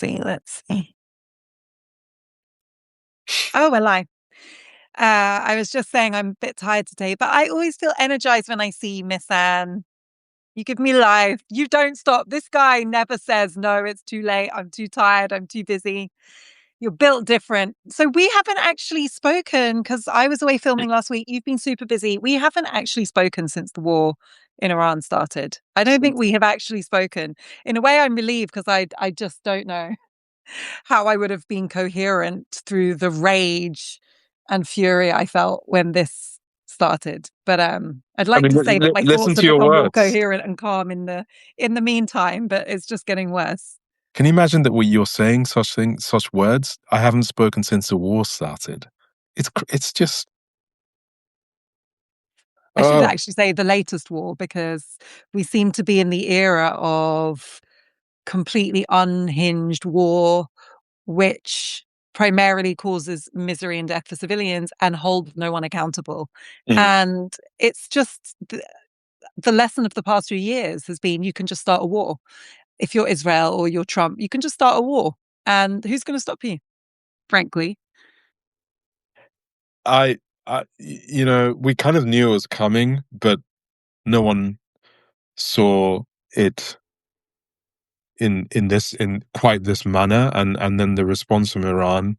Let's see. Oh, we're live. I was just saying I'm a bit tired today, but I always feel energized when I see Miss Anne. You give me life. You don't stop. This guy never says, no, it's too late. I'm too tired. I'm too busy. You're built different. So we haven't actually spoken because I was away filming last week. You've been super busy. We haven't actually spoken since the war in Iran started. I don't think we have actually spoken. In a way, I'm relieved because I just don't know how I would have been coherent through the rage and fury I felt when this started. But I'd I like mean, to say that my listen thoughts to have your become more words. coherent and calm in the meantime, but it's just getting worse. Can you imagine that you're saying such words? I haven't spoken since the war started. It's just I should oh, actually say the latest war because we seem to be in the era of completely unhinged war, which primarily causes misery and death for civilians and holds no one accountable. mm. And it's just the lesson of the past few years has been you can just start a war. If you're Israel or you're Trump, you can just start a war. And who's going to stop you, frankly? I, we kind of knew it was coming, but no one saw it in quite this manner, and then the response from Iran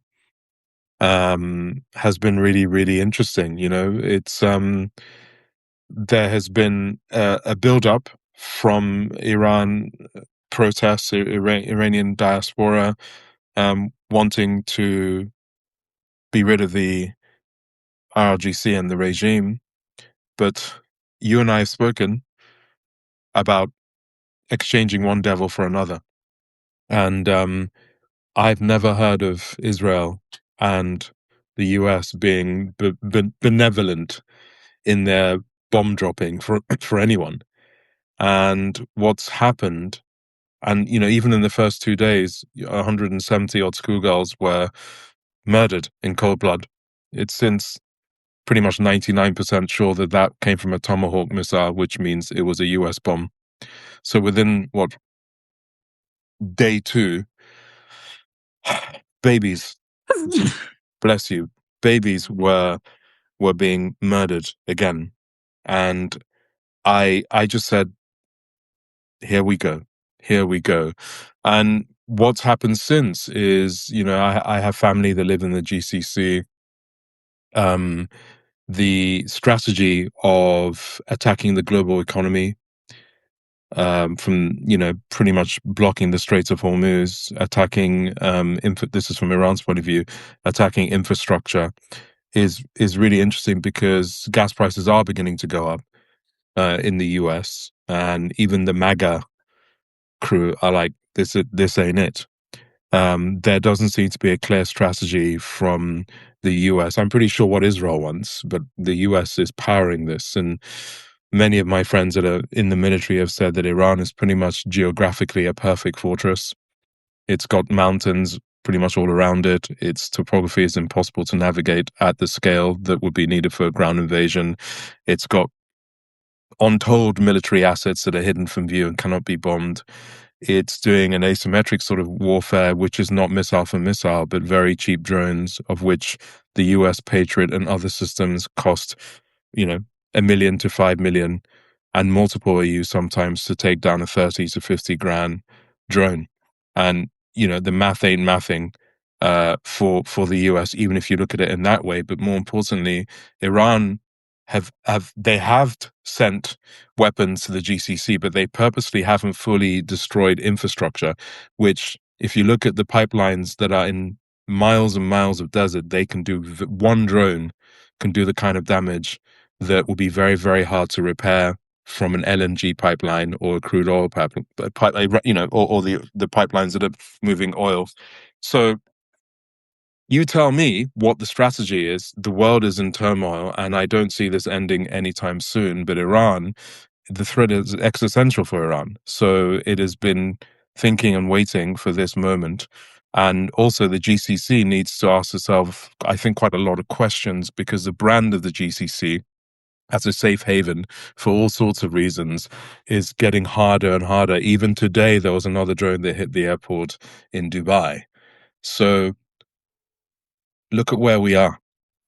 has been really, really interesting. It's there has been a build-up from Iran protests, Iranian diaspora wanting to be rid of the IRGC and the regime. But you and I have spoken about exchanging one devil for another. And I've never heard of Israel and the US being benevolent in their bomb dropping for anyone. And what's happened, and even in the first 2 days, 170 odd schoolgirls were murdered in cold blood. It's since pretty much 99% sure that came from a Tomahawk missile, which means it was a US bomb. So within day two, babies, bless you, babies were being murdered again. And I just said, here we go. Here we go. And what's happened since is, I have family that live in the GCC. The strategy of attacking the global economy, from pretty much blocking the Straits of Hormuz, attacking this is from Iran's point of view, attacking infrastructure is really interesting because gas prices are beginning to go up in the US, and even the MAGA crew are like, this ain't it. There doesn't seem to be a clear strategy from the US. I'm pretty sure what Israel wants, but the US is powering this. And many of my friends that are in the military have said that Iran is pretty much geographically a perfect fortress. It's got mountains pretty much all around it. Its topography is impossible to navigate at the scale that would be needed for a ground invasion. It's got untold military assets that are hidden from view and cannot be bombed. It's doing an asymmetric sort of warfare, which is not missile for missile, but very cheap drones, of which the US Patriot and other systems cost, $1 million to 5 million, and multiple are used sometimes to take down a 30 to 50 grand drone. And, the math ain't mathing for the US, even if you look at it in that way. But more importantly, Iran have sent weapons to the GCC, but they purposely haven't fully destroyed infrastructure, which, if you look at the pipelines that are in miles and miles of desert, they can do, one drone can do the kind of damage that will be very, very hard to repair from an LNG pipeline or a crude oil pipeline, or the pipelines that are moving oil. So you tell me what the strategy is. The world is in turmoil, and I don't see this ending anytime soon. But Iran, the threat is existential for Iran. So it has been thinking and waiting for this moment. And also the GCC needs to ask itself, I think, quite a lot of questions, because the brand of the GCC as a safe haven for all sorts of reasons is getting harder and harder. Even today, there was another drone that hit the airport in Dubai. So look at where we are.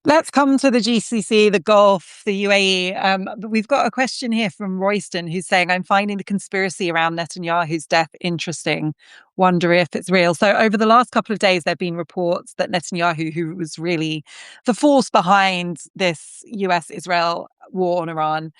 Let's come to the GCC, the Gulf, the UAE. We've got a question here from Royston who's saying, I'm finding the conspiracy around Netanyahu's death interesting. Wonder if it's real. So, over the last couple of days, there have been reports that Netanyahu, who was really the force behind this US Israel war on Iran,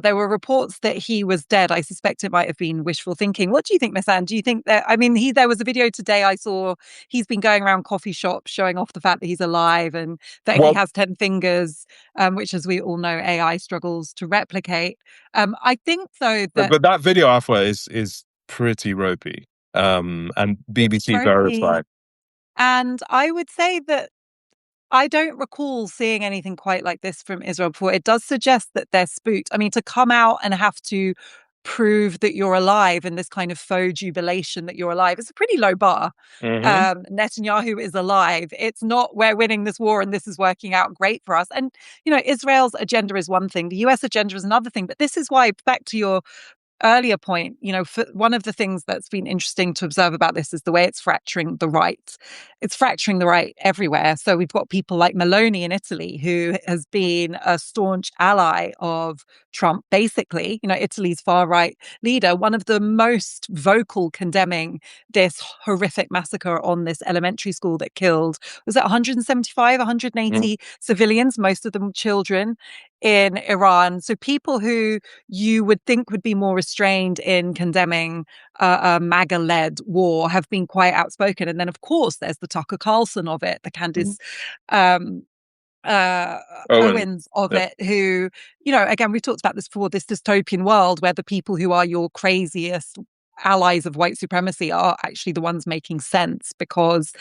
there were reports that he was dead. I suspect it might have been wishful thinking. What do you think, Miss Anne? Do you think that, I mean, there was a video today I saw, he's been going around coffee shops showing off the fact that he's alive and that he Well, has 10 fingers, which, as we all know, AI struggles to replicate. I think, though, that but that video, Afua, is pretty ropey. And it's BBC ropey. verified. And I would say that I don't recall seeing anything quite like this from Israel before. It does suggest that they're spooked. I mean, to come out and have to prove that you're alive in this kind of faux jubilation that you're alive, it's a pretty low bar. Mm-hmm. Netanyahu is alive. It's not we're winning this war and this is working out great for us. And, Israel's agenda is one thing, the US agenda is another thing. But this is why, back to your earlier point, one of the things that's been interesting to observe about this is the way it's fracturing the right. It's fracturing the right everywhere. So we've got people like Meloni in Italy, who has been a staunch ally of Trump, basically, Italy's far right leader, one of the most vocal condemning this horrific massacre on this elementary school that killed, was it 175, 180 civilians, most of them children, in Iran. So people who you would think would be more restrained in condemning a MAGA-led war have been quite outspoken. And then, of course, there's the Tucker Carlson of it, the Candace um, Owen. Owens of Yep. it, who, again, we've talked about this before, this dystopian world where the people who are your craziest allies of white supremacy are actually the ones making sense, because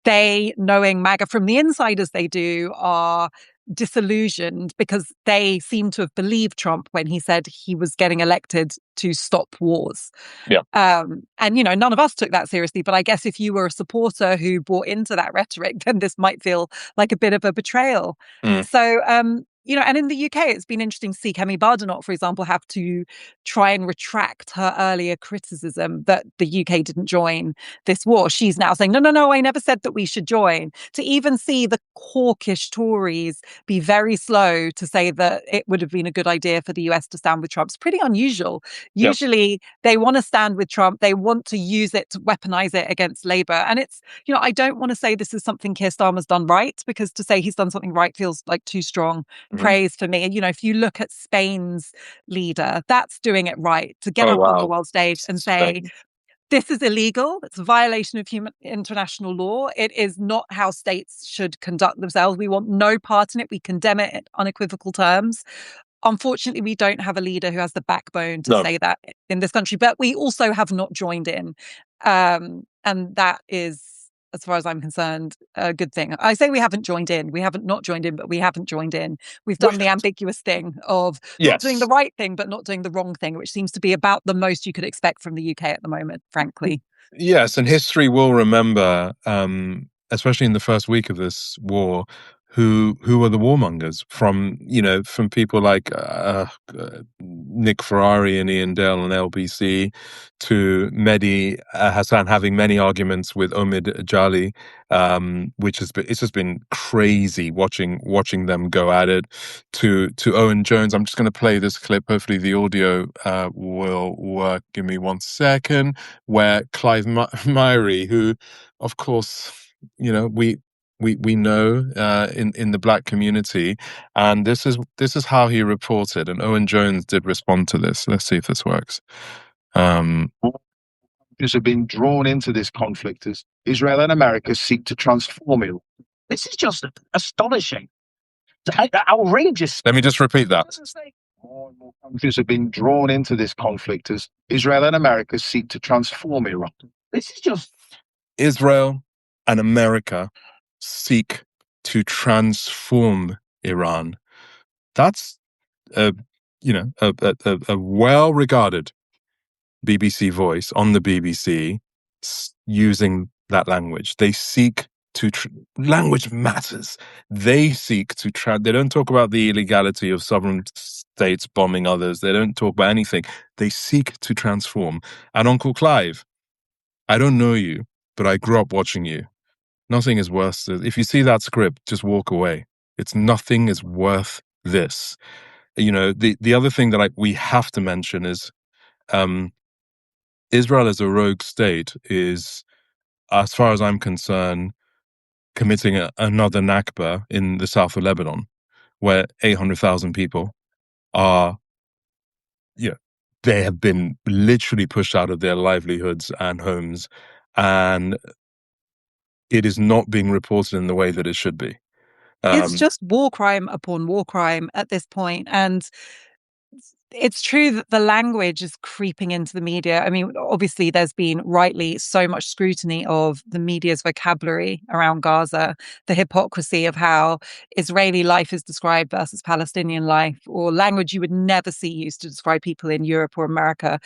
they, knowing MAGA from the inside as they do, are disillusioned because they seem to have believed Trump when he said he was getting elected to stop wars. Yeah. And, none of us took that seriously. But I guess if you were a supporter who bought into that rhetoric, then this might feel like a bit of a betrayal. Mm. So, and in the UK, it's been interesting to see Kemi Badenoch, for example, have to try and retract her earlier criticism that the UK didn't join this war. She's now saying, no, I never said that we should join. To even see the hawkish Tories be very slow to say that it would have been a good idea for the US to stand with Trump is pretty unusual. Yep. Usually they want to stand with Trump. They want to use it to weaponize it against Labour. And it's, I don't want to say this is something Keir Starmer's done right, because to say he's done something right feels like too strong praise for me. And, if you look at Spain's leader, that's doing it right, to get Oh, up on the wow. world stage and say, Spain. this is illegal. It's a violation of international law. It is not how states should conduct themselves. We want no part in it. We condemn it in unequivocal terms. Unfortunately, we don't have a leader who has the backbone to No. say that in this country, but we also have not joined in. And that is, as far as I'm concerned, a good thing. I say we haven't joined in. We haven't not joined in, but we haven't joined in. We've done the ambiguous thing of not doing the Yes. right thing, but not doing the wrong thing, which seems to be about the most you could expect from the UK at the moment, frankly. Yes, and history will remember, especially in the first week of this war, who were the warmongers, from people like Nick Ferrari and Ian Dale and LBC, to Mehdi Hassan having many arguments with Omid Jali, it's just been crazy watching them go at it. To Owen Jones, I'm just going to play this clip. Hopefully the audio will work. Give me 1 second. Where Clive Myrie, who, of course, we know in the black community, and this is how he reported. And Owen Jones did respond to this. Let's see if this works. Countries have been drawn into this conflict as Israel and America seek to transform it. This is just astonishing. Outrageous. Let me just repeat that. More and more countries have been drawn into this conflict as Israel and America seek to transform Iran. This is just Israel and America seek to transform Iran. That's a well-regarded BBC voice on the BBC using that language. They seek to language matters. They seek to they don't talk about the illegality of sovereign states bombing others. They don't talk about anything. They seek to transform. And Uncle Clive, I don't know you, but I grew up watching you. Nothing is worth this. If you see that script, just walk away. It's nothing is worth this. The other thing that we have to mention is um, Israel as a rogue state is, as far as I'm concerned, committing another Nakba in the south of Lebanon, where 800,000 people are, they have been literally pushed out of their livelihoods and homes, and it is not being reported in the way that it should be. It's just war crime upon war crime at this point. And it's true that the language is creeping into the media. I mean, obviously, there's been rightly so much scrutiny of the media's vocabulary around Gaza, the hypocrisy of how Israeli life is described versus Palestinian life, or language you would never see used to describe people in Europe or America,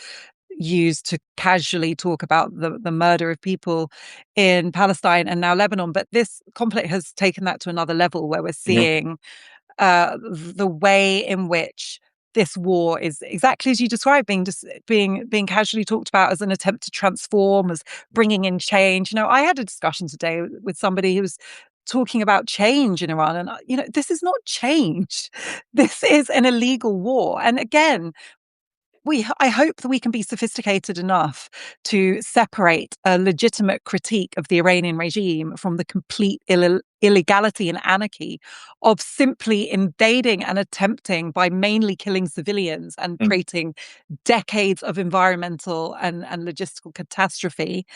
used to casually talk about the murder of people in Palestine and now Lebanon. But this conflict has taken that to another level where we're seeing the way in which this war is exactly as you described, being casually talked about as an attempt to transform, as bringing in change. I had a discussion today with somebody who was talking about change in Iran, and this is not change. This is an illegal war. And again, I hope that we can be sophisticated enough to separate a legitimate critique of the Iranian regime from the complete illegality and anarchy of simply invading and attempting, by mainly killing civilians and creating decades of environmental and logistical catastrophe,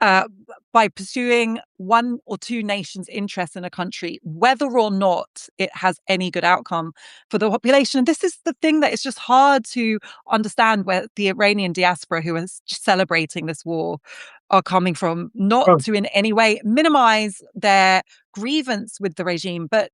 by pursuing one or two nations' interests in a country, whether or not it has any good outcome for the population. And this is the thing that is just hard to understand, where the Iranian diaspora who is celebrating this war are coming from, not to in any way minimize their grievance with the regime, but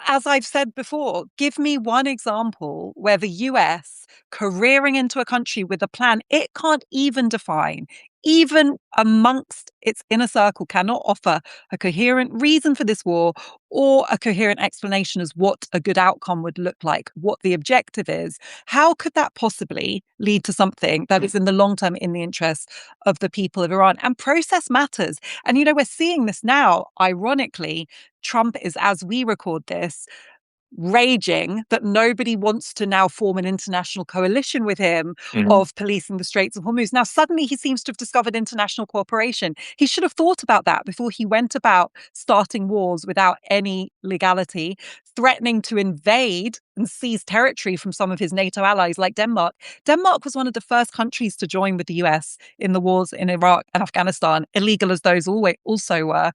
as I've said before, give me one example where the US careering into a country with a plan it can't even define, even amongst its inner circle, cannot offer a coherent reason for this war or a coherent explanation as what a good outcome would look like, what the objective is. How could that possibly lead to something that is in the long term in the interest of the people of Iran? And process matters. And, we're seeing this now, ironically. Trump is, as we record this, raging that nobody wants to now form an international coalition with him of policing the Straits of Hormuz. Now, suddenly he seems to have discovered international cooperation. He should have thought about that before he went about starting wars without any legality, threatening to invade and seize territory from some of his NATO allies like Denmark. Denmark was one of the first countries to join with the US in the wars in Iraq and Afghanistan, illegal as those also were.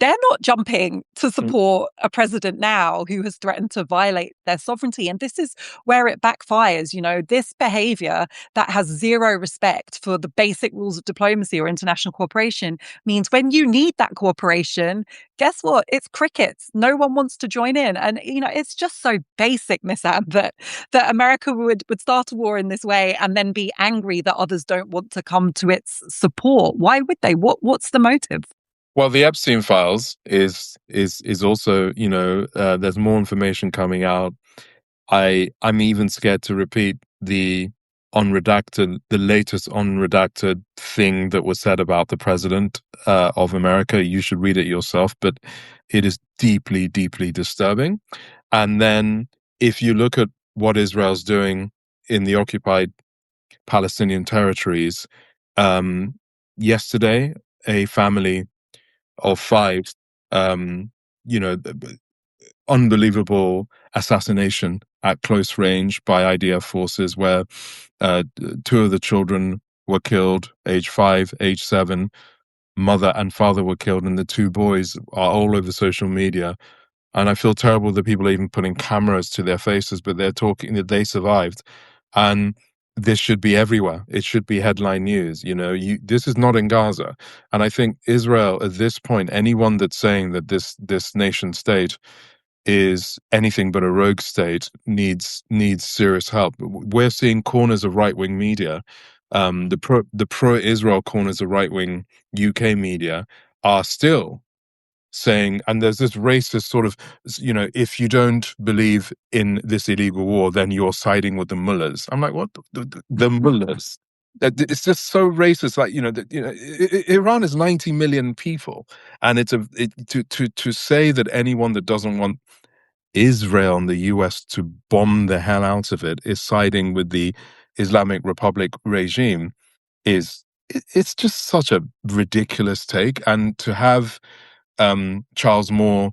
They're not jumping to support a president now who has threatened to violate their sovereignty. And this is where it backfires. This behavior that has zero respect for the basic rules of diplomacy or international cooperation means when you need that cooperation, guess what? It's crickets. No one wants to join in. And, it's just so basic, Misan, that America would start a war in this way and then be angry that others don't want to come to its support. Why would they? What's the motive? Well, the Epstein files is also, there's more information coming out. I'm even scared to repeat the latest unredacted thing that was said about the president of America. You should read it yourself, but it is deeply, deeply disturbing. And then if you look at what Israel's doing in the occupied Palestinian territories, yesterday, a family of 5, unbelievable assassination at close range by IDF forces, where 2 of the children were killed, age 5, age 7. Mother and father were killed, and the 2 boys are all over social media. And I feel terrible that people are even putting cameras to their faces, but they're talking that they survived. And this should be everywhere. It should be headline news. This is not in Gaza. And I think Israel, at this point, anyone that's saying that this nation state is anything but a rogue state needs serious help. We're seeing corners of right-wing media. The pro-Israel corners of right-wing UK media are still saying, and there's this racist sort of, if you don't believe in this illegal war, then you're siding with the mullahs. I'm like, what? The mullahs? It's just so racist. Like, Iran is 90 million people, and to say that anyone that doesn't want Israel and the US to bomb the hell out of it is siding with the Islamic Republic regime it's just such a ridiculous take. And to have Charles Moore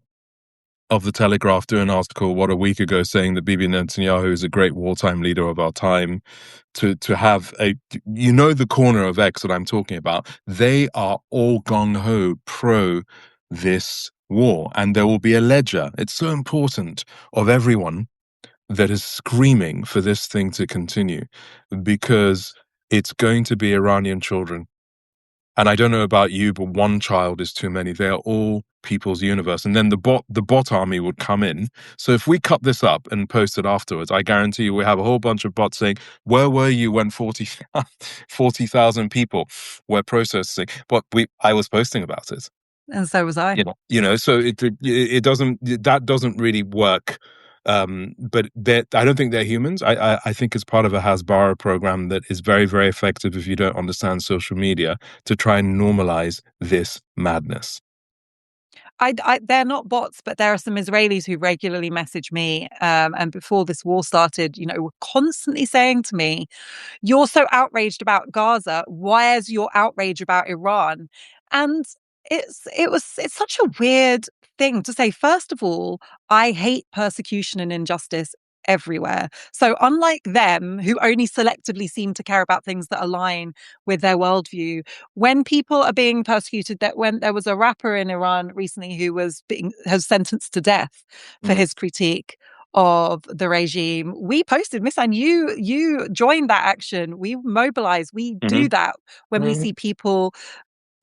of The Telegraph do an article, what, a week ago, saying that Bibi Netanyahu is a great wartime leader of our time, to have the corner of X that I'm talking about, they are all gung-ho pro this war. And there will be a ledger, it's so important, of everyone that is screaming for this thing to continue, because it's going to be Iranian children. And I don't know about you, but one child is too many. They are all people's universe. And then the bot army would come in. So if we cut this up and post it afterwards, I guarantee you we have a whole bunch of bots saying, where were you when 40,000 people were processing? But I was posting about it. And so was I. So it doesn't really work. But I don't think they're humans. I think it's part of a Hasbara program that is very, very effective if you don't understand social media, to try and normalize this madness. They're not bots, but there are some Israelis who regularly message me, and before this war started, were constantly saying to me, "You're so outraged about Gaza. Where's your outrage about Iran?" And it's such a weird thing to say. First of all, I hate persecution and injustice everywhere. So unlike them, who only selectively seem to care about things that align with their worldview, when people are being persecuted, that when there was a rapper in Iran recently who was sentenced to death for his critique of the regime, we posted, Misan, you joined that action. We mobilize. We do that when we see people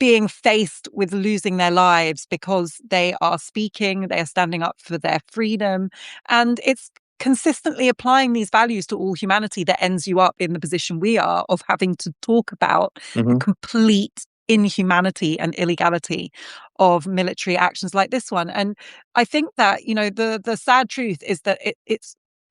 being faced with losing their lives because they are speaking, they are standing up for their freedom. And it's consistently applying these values to all humanity that ends you up in the position we are of having to talk about the complete inhumanity and illegality of military actions like this one. And I think that, the sad truth is that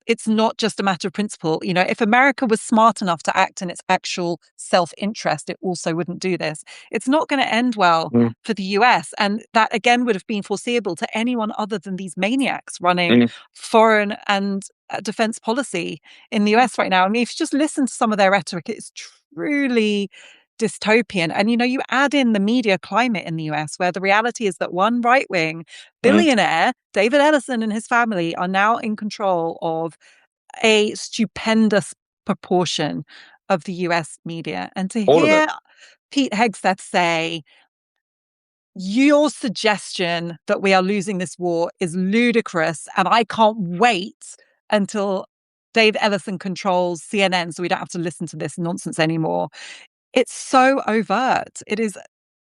it's not just a matter of principle. If America was smart enough to act in its actual self-interest, it also wouldn't do this. It's not going to end well for the US. And that, again, would have been foreseeable to anyone other than these maniacs running foreign and defense policy in the US right now. I mean, if you just listen to some of their rhetoric, it's truly dystopian. And, you add in the media climate in the US, where the reality is that one right-wing billionaire, David Ellison, and his family are now in control of a stupendous proportion of the US media. And to hear Pete Hegseth say, your suggestion that we are losing this war is ludicrous, and I can't wait until Dave Ellison controls CNN so we don't have to listen to this nonsense anymore. It's so overt. It is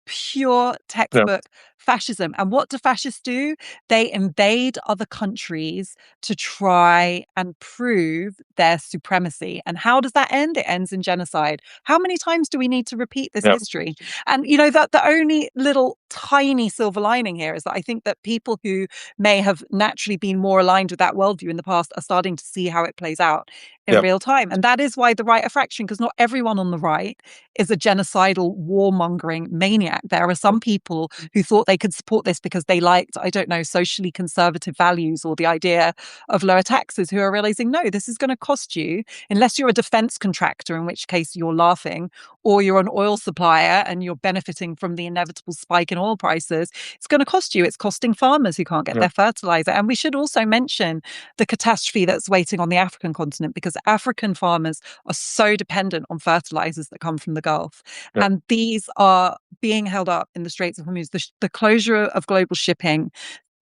pure textbook fascism. And what do fascists do? They invade other countries to try and prove their supremacy. And how does that end? It ends in genocide. How many times do we need to repeat this history? And that the only little tiny silver lining here is that I think that people who may have naturally been more aligned with that worldview in the past are starting to see how it plays out in real time. And that is why the right are fracturing, because not everyone on the right is a genocidal, warmongering maniac. There are some people who thought they could support this because they liked, I don't know, socially conservative values or the idea of lower taxes, who are realizing, no, this is going to cost you, unless you're a defense contractor, in which case you're laughing, or you're an oil supplier and you're benefiting from the inevitable spike in oil prices. It's going to cost you. It's costing farmers who can't get their fertilizer. And we should also mention the catastrophe that's waiting on the African continent, because African farmers are so dependent on fertilizers that come from the Gulf. And these are being held up in the Straits of Hormuz. The closure of global shipping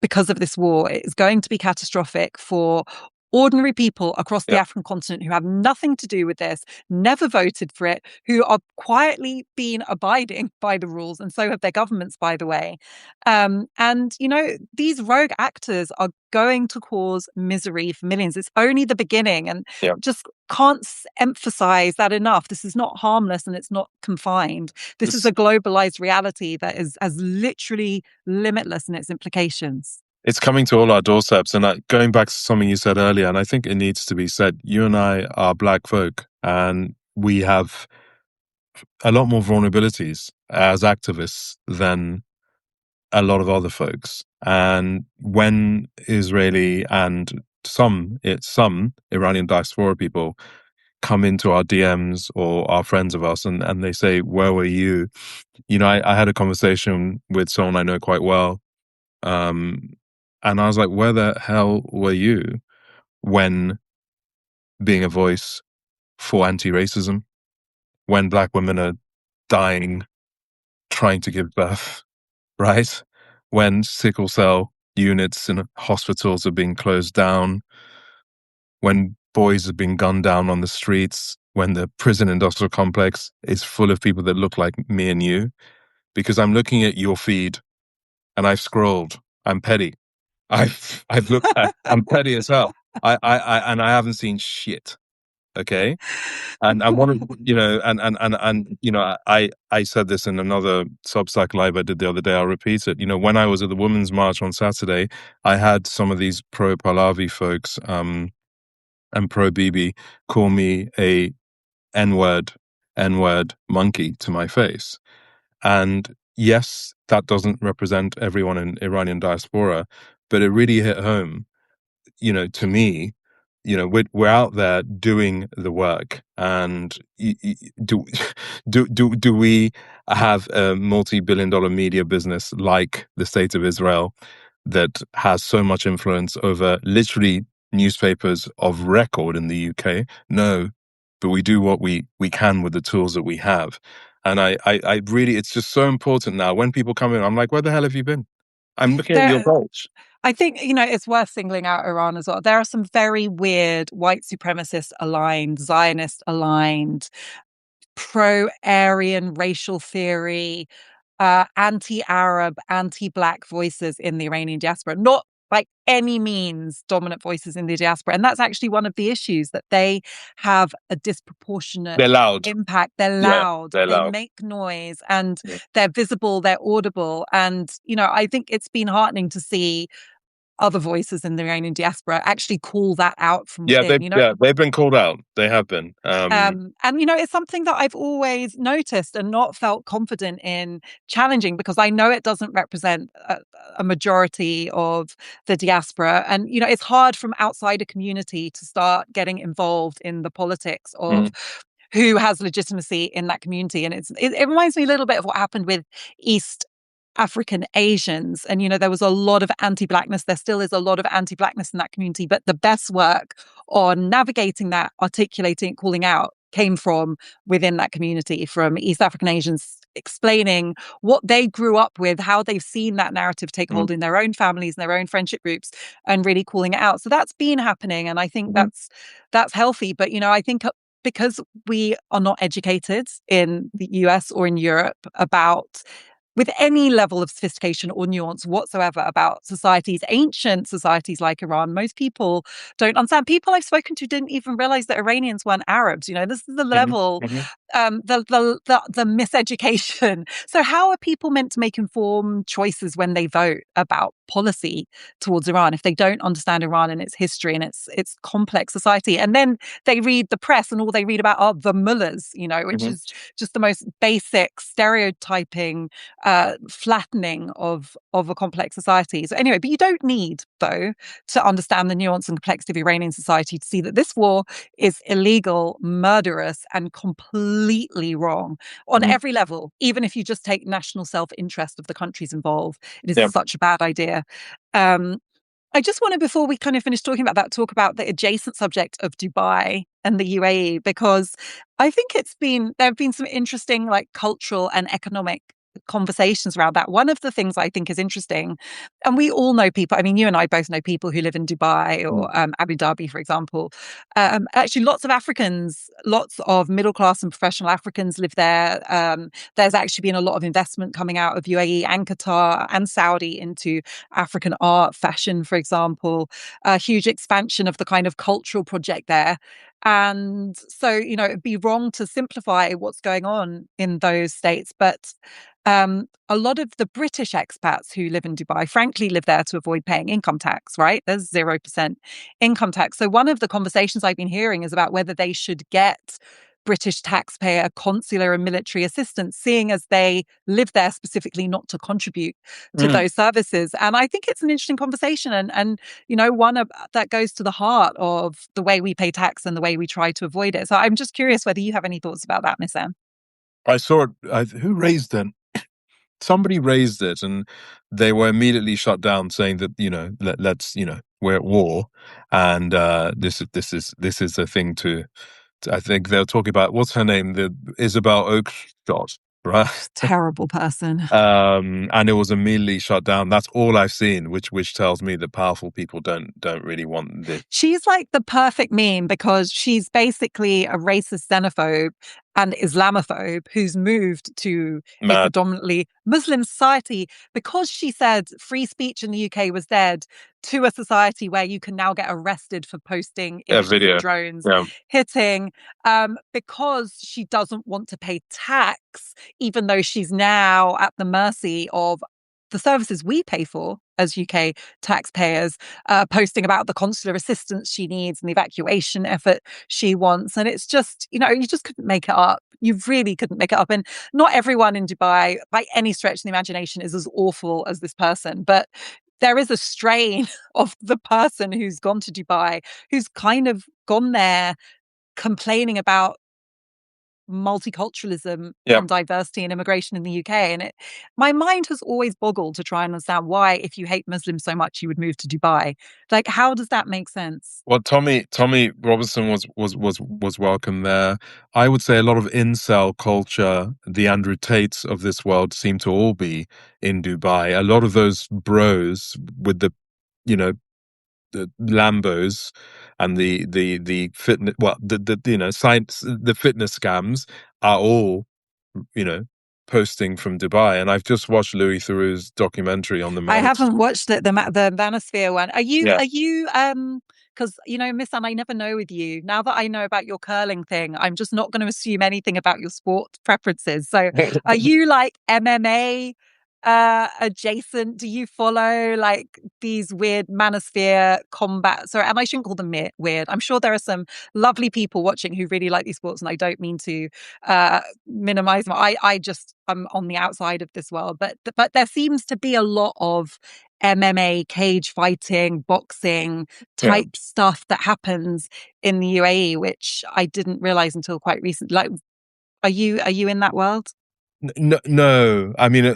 because of this war is going to be catastrophic for ordinary people across the African continent who have nothing to do with this, never voted for it, who are quietly been abiding by the rules, and so have their governments, by the way. And, these rogue actors are going to cause misery for millions. It's only the beginning, and just can't emphasize that enough. This is not harmless and it's not confined. This is a globalized reality that is as literally limitless in its implications. It's coming to all our doorsteps. And going back to something you said earlier, and I think it needs to be said, you and I are Black folk, and we have a lot more vulnerabilities as activists than a lot of other folks. And when Israeli and some Iranian diaspora people come into our DMs or are friends of us, and they say, "Where were you?" I had a conversation with someone I know quite well. And I was like, where the hell were you when being a voice for anti-racism, when Black women are dying trying to give birth, right? When sickle cell units in hospitals are being closed down, when boys are being gunned down on the streets, when the prison industrial complex is full of people that look like me and you. Because I'm looking at your feed and I've scrolled. I'm petty. I've looked at. I'm petty as hell. And I haven't seen shit. Okay, and I want to, I said this in another Substack live I did the other day. I'll repeat it. When I was at the Women's March on Saturday, I had some of these pro Pahlavi folks and pro Bibi call me a N-word monkey to my face. And yes, that doesn't represent everyone in Iranian diaspora, but it really hit home, to me. We're out there doing the work, and do do we have a multi-billion-dollar media business like the State of Israel that has so much influence over literally newspapers of record in the UK? No, but we do what we can with the tools that we have. And I really, it's just so important now. When people come in, I'm like, where the hell have you been? I'm looking at your bulge. I think, it's worth singling out Iran as well. There are some very weird white supremacist aligned, Zionist aligned, pro-Aryan racial theory, anti-Arab, anti-Black voices in the Iranian diaspora. Not by any means dominant voices in the diaspora. And that's actually one of the issues, that they have a disproportionate impact. They're loud. They make noise, and they're visible, they're audible. And, I think it's been heartening to see other voices in the Iranian diaspora actually call that out from within. They've been called out. They have been. And, it's something that I've always noticed and not felt confident in challenging, because I know it doesn't represent a majority of the diaspora. And, it's hard from outside a community to start getting involved in the politics of who has legitimacy in that community. And it reminds me a little bit of what happened with East African Asians. And, there was a lot of anti-Blackness. There still is a lot of anti-Blackness in that community. But the best work on navigating that, articulating, calling out, came from within that community, from East African Asians explaining what they grew up with, how they've seen that narrative take hold in their own families and their own friendship groups, and really calling it out. So that's been happening. And I think that's healthy. But, I think because we are not educated in the US or in Europe about, with any level of sophistication or nuance whatsoever, about societies, ancient societies like Iran, most people don't understand. People I've spoken to didn't even realize that Iranians weren't Arabs. This is the level, the miseducation. So how are people meant to make informed choices when they vote about policy towards Iran if they don't understand Iran and its history and its complex society? And then they read the press, and all they read about are the mullahs, which is just the most basic stereotyping, flattening of a complex society. So anyway, but you don't need, though, to understand the nuance and complexity of Iranian society to see that this war is illegal, murderous, and completely wrong on every level. Even if you just take national self-interest of the countries involved, it is such a bad idea. I just want to, before we kind of finish talking about that, talk about the adjacent subject of Dubai and the UAE, because I think there have been some interesting, like, cultural and economic conversations around that. One of the things I think is interesting, and we all know people, I mean, you and I both know people who live in Dubai or Abu Dhabi, for example. Actually, lots of Africans, lots of middle class and professional Africans live there. There's actually been a lot of investment coming out of UAE and Qatar and Saudi into African art, fashion, for example, a huge expansion of the kind of cultural project there. And so, it'd be wrong to simplify what's going on in those states. But a lot of the British expats who live in Dubai, frankly, live there to avoid paying income tax, right? There's 0% income tax. So one of the conversations I've been hearing is about whether they should get British taxpayer consular and military assistance, seeing as they live there specifically not to contribute to those services. And I think it's an interesting conversation and one that goes to the heart of the way we pay tax and the way we try to avoid it. So I'm just curious whether you have any thoughts about that, Miss Anne. I saw it. Who raised it? Somebody raised it, and they were immediately shut down, saying that let's we're at war, and this is a thing to. I think they're talking about what's her name, the Isabel Oakeshott, right? Terrible person. And it was immediately shut down. That's all I've seen, which tells me that powerful people don't really want this. She's like the perfect meme because she's basically a racist xenophobe and Islamophobe who's moved to a predominantly Muslim society because she said free speech in the UK was dead, to a society where you can now get arrested for posting images of drones hitting, because she doesn't want to pay tax, even though she's now at the mercy of the services we pay for as UK taxpayers, posting about the consular assistance she needs and the evacuation effort she wants. And it's just, you just couldn't make it up. You really couldn't make it up. And not everyone in Dubai, by any stretch of the imagination, is as awful as this person. But there is a strain of the person who's gone to Dubai, who's kind of gone there complaining about multiculturalism and diversity and immigration in the UK. And my mind has always boggled to try and understand why, if you hate Muslims so much, you would move to Dubai. Like, how does that make sense? Well, Tommy Robinson was welcome there. I would say a lot of incel culture, the Andrew Tates of this world, seem to all be in Dubai. A lot of those bros with the Lambos and the fitness, the science, the fitness scams are all posting from Dubai. And I've just watched Louis Theroux's documentary on the I haven't watched it, the Manosphere one. Are you because Miss Anne, I never know with you. Now that I know about your curling thing, I'm just not going to assume anything about your sport preferences. So are you like MMA adjacent? Do you follow like these weird manosphere combat? Sorry, and I shouldn't call them weird. I'm sure there are some lovely people watching who really like these sports, and I don't mean to minimize them. I'm on the outside of this world, but there seems to be a lot of MMA, cage fighting, boxing type stuff that happens in the UAE, which I didn't realize until quite recently. Like, are you in that world? No, I mean,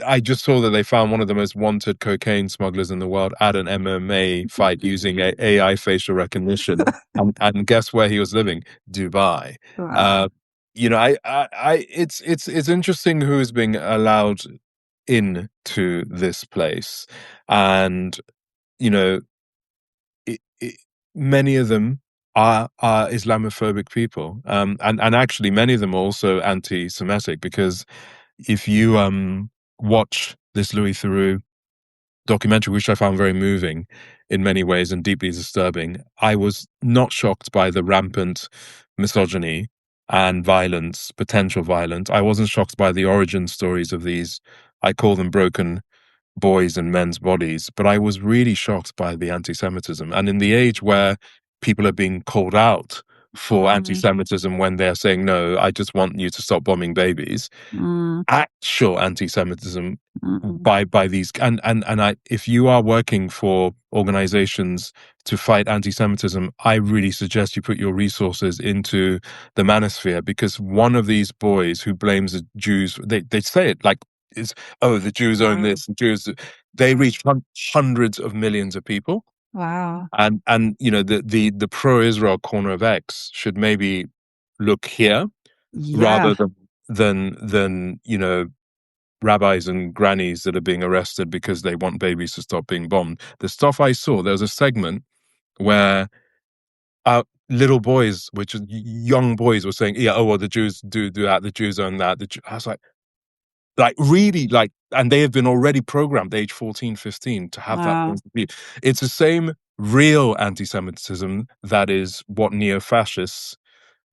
I just saw that they found one of the most wanted cocaine smugglers in the world at an MMA fight using AI facial recognition, and guess where he was living? Dubai. Wow. It's interesting who is being allowed into this place, and many of them are Islamophobic people, and actually many of them are also anti-Semitic, because if you watch this Louis Theroux documentary, which I found very moving in many ways and deeply disturbing, I was not shocked by the rampant misogyny and violence, potential violence. I wasn't shocked by the origin stories of these, I call them broken boys and men's bodies, but I was really shocked by the anti-Semitism. And in the age where people are being called out for anti-Semitism when they're saying, no, I just want you to stop bombing babies, actual anti-Semitism by these, and if you are working for organizations to fight anti-Semitism, I really suggest you put your resources into the manosphere, because one of these boys who blames the Jews, they say it like, is, oh, the Jews own this, the Jews, they reach hundreds of millions of people. Wow. And the pro-Israel corner of X should maybe look here rather than rabbis and grannies that are being arrested because they want babies to stop being bombed. The stuff I saw, there was a segment where little boys, which is young boys, were saying, "Yeah, oh well, the Jews do that. The Jews own that." I was like really, like, and they have been already programmed, age 14, 15, to have that Wow. point of view. It's the same real anti-Semitism that is what neo-fascists,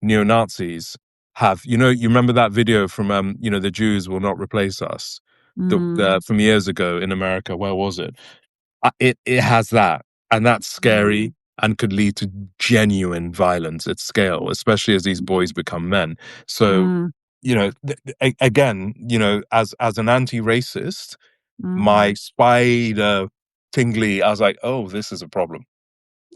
neo-Nazis have. You know, you remember that video from the Jews will not replace us, Mm, from years ago in America. Where was it? It has that, and that's mm, scary and could lead to genuine violence at scale, especially as these boys become men. So, mm, again, as an anti-racist, mm. my spider tingly, I was like, oh, this is a problem.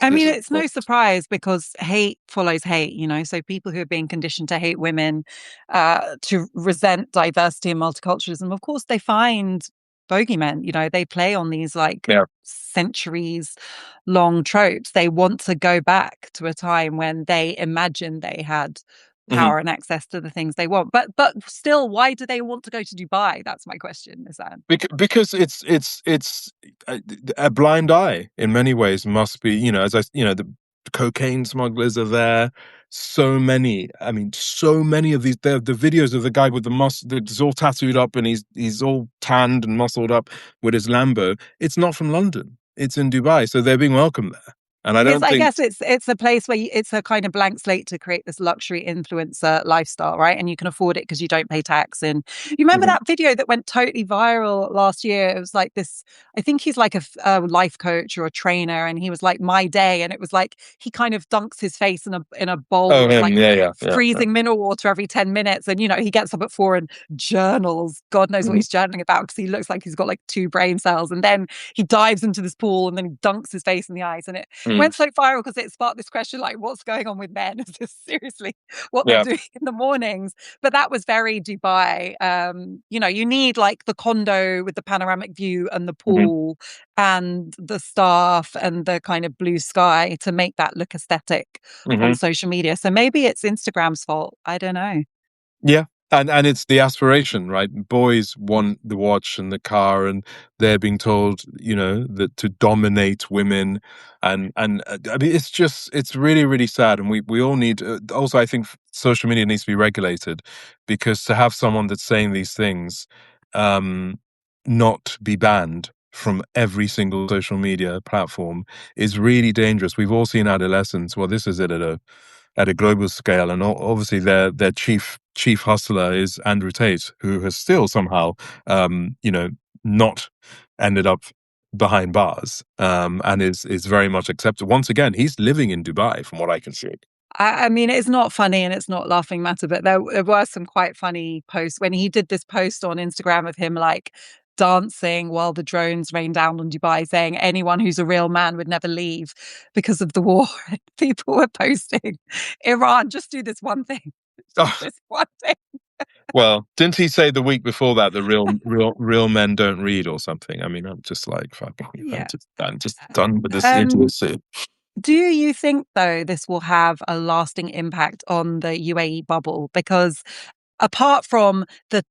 I This mean, is it's no surprise because hate follows hate, So people who are being conditioned to hate women, to resent diversity and multiculturalism, of course, they find bogeymen, they play on these like yeah. centuries long tropes. They want to go back to a time when they imagined they had Mhm. power and access to the things they want. But still, why do they want to go to Dubai? That's my question, Misan. Because it's a blind eye in many ways. Must be, the cocaine smugglers are there. So many, I mean, so many of these. The videos of the guy with the that's all tattooed up and he's all tanned and muscled up with his Lambo. It's not from London. It's in Dubai, so they're being welcomed there. And I It's, don't I think. guess it's a place where it's a kind of blank slate to create this luxury influencer lifestyle, right? And you can afford it because you don't pay tax. And you remember Mhm. that video that went totally viral last year? It was like this, I think he's like a life coach or a trainer, and he was like my day, and it was like he kind of dunks his face in a bowl Oh, of him, like yeah, yeah, yeah. freezing mineral water every 10 minutes. And he gets up at 4 and journals. God knows what Mhm. he's journaling about because he looks like he's got like 2 brain cells. And then he dives into this pool and then he dunks his face in the ice. And it Mm. went so viral because it sparked this question like, what's going on with men? Is this seriously what they're Yeah. doing in the mornings? But that was very Dubai. You need like the condo with the panoramic view and the Mhm. pool and the staff and the kind of blue sky to make that look aesthetic on Mhm. social media. So maybe it's Instagram's fault. I don't know. Yeah. And it's the aspiration, right? Boys want the watch and the car, and they're being told, that to dominate women, and I mean, it's really, really sad, and we all need. Also, I think social media needs to be regulated, because to have someone that's saying these things, um, not be banned from every single social media platform is really dangerous. We've all seen adolescents. Well, this is it at a global scale, and obviously their chief hustler is Andrew Tate, who has still somehow, not ended up behind bars, and is very much accepted. Once again, he's living in Dubai, from what I can see. I mean, it's not funny and it's not laughing matter, but there were some quite funny posts when he did this post on Instagram of him like dancing while the drones rain down on Dubai, saying anyone who's a real man would never leave because of the war. And people were posting, Iran, just do this one thing. Just Oh, this one thing. well, didn't he say the week before that the real men don't read or something? I mean, I'm just like fucking, Yeah. I'm just done with this Um, idiocy. Do you think, though, this will have a lasting impact on the UAE bubble? Because apart from the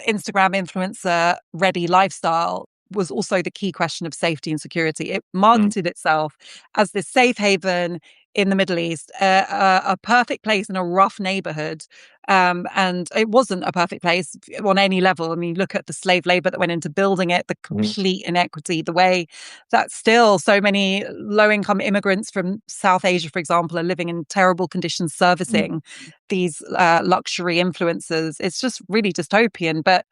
Instagram influencer ready lifestyle was also the key question of safety and security. It Mm, marketed itself as this safe haven in the Middle East, a perfect place in a rough neighborhood. And it wasn't a perfect place on any level. I mean, look at the slave labor that went into building it, the mm, complete inequity, the way that still so many low income immigrants from South Asia, for example, are living in terrible conditions mm, servicing these luxury influencers. It's just really dystopian. But